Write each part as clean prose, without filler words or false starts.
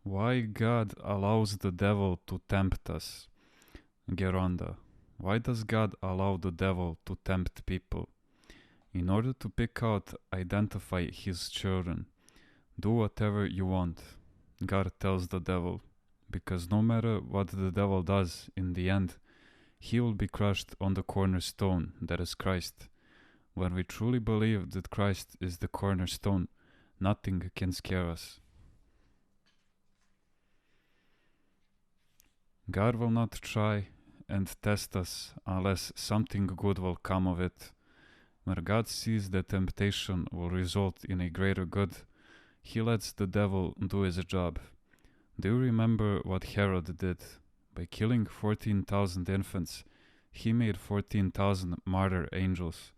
Why God allows the devil to tempt us? Geronda. Why does God allow the devil to tempt people? In order to pick out, identify his children. Do whatever you want, God tells the devil, because no matter what the devil does, in the end, he will be crushed on the cornerstone that is Christ. When we truly believe that Christ is the cornerstone, nothing can scare us. God will not try and test us unless something good will come of it. When God sees that temptation will result in a greater good, he lets the devil do his job. Do you remember what Herod did? By killing 14,000 infants, he made 14,000 martyr angels.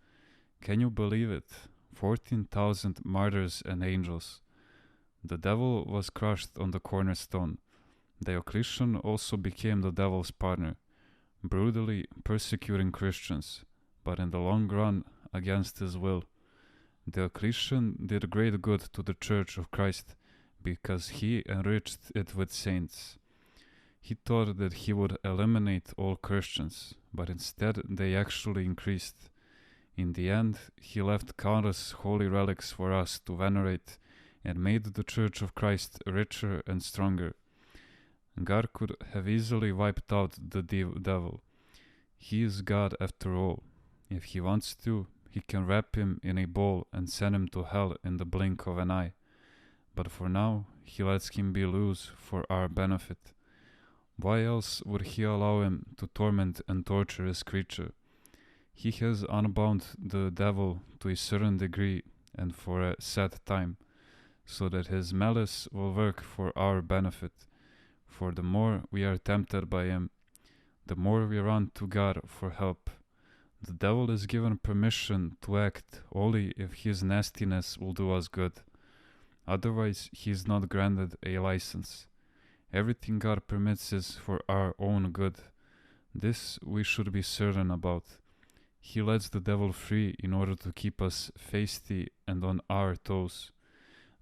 Can you believe it? 14,000 martyrs and angels. The devil was crushed on the cornerstone. Diocletian also became the devil's partner, brutally persecuting Christians, but in the long run against his will. Diocletian did great good to the Church of Christ because he enriched it with saints. He thought that he would eliminate all Christians, but instead they actually increased. In the end, he left countless holy relics for us to venerate and made the Church of Christ richer and stronger. God could have easily wiped out the devil. He is God after all. If he wants to, he can wrap him in a ball and send him to hell in the blink of an eye. But for now, he lets him be loose for our benefit. Why else would he allow him to torment and torture his creature? He has unbound the devil to a certain degree and for a set time, so that his malice will work for our benefit. For the more we are tempted by him, the more we run to God for help. The devil is given permission to act only if his nastiness will do us good. Otherwise, he is not granted a license. Everything God permits is for our own good. This we should be certain about. He lets the devil free in order to keep us feisty and on our toes.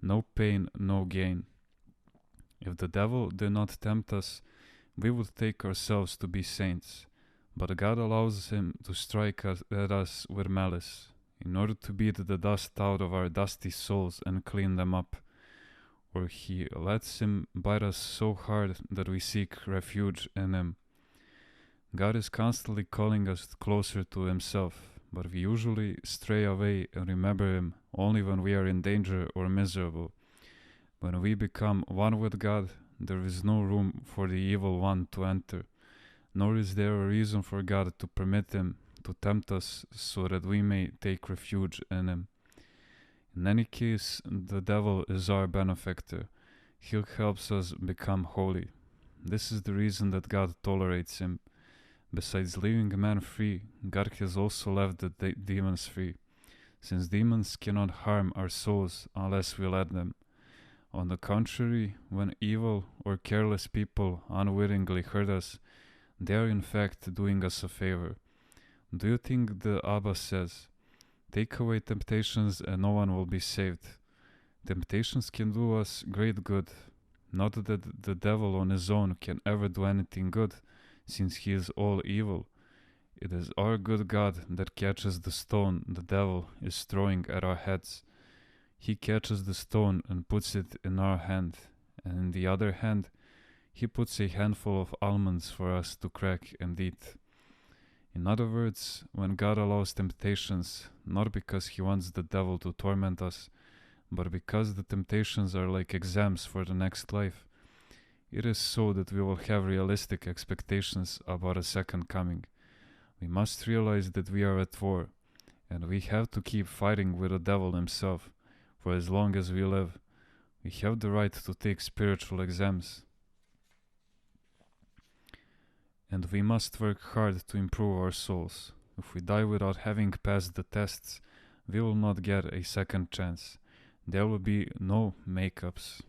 No pain, no gain. If the devil did not tempt us, we would take ourselves to be saints. But God allows him to strike at us with malice, in order to beat the dust out of our dusty souls and clean them up. Or he lets him bite us so hard that we seek refuge in him. God is constantly calling us closer to himself, but we usually stray away and remember him only when we are in danger or miserable. When we become one with God, there is no room for the evil one to enter, nor is there a reason for God to permit him to tempt us so that we may take refuge in him. In any case, the devil is our benefactor. He helps us become holy. This is the reason that God tolerates him. Besides leaving man free, God has also left the demons free, since demons cannot harm our souls unless we let them. On the contrary, when evil or careless people unwittingly hurt us, they are in fact doing us a favor. Do you think the Abba says, "Take away temptations and no one will be saved"? Temptations can do us great good. Not that the devil on his own can ever do anything good, since he is all evil. It is our good God that catches the stone the devil is throwing at our heads. He catches the stone and puts it in our hand, and in the other hand, he puts a handful of almonds for us to crack and eat. In other words, when God allows temptations, not because he wants the devil to torment us, but because the temptations are like exams for the next life, it is so that we will have realistic expectations about a second coming. We must realize that we are at war, and we have to keep fighting with the devil himself. For as long as we live, we have the right to take spiritual exams. And we must work hard to improve our souls. If we die without having passed the tests, we will not get a second chance. There will be no makeups.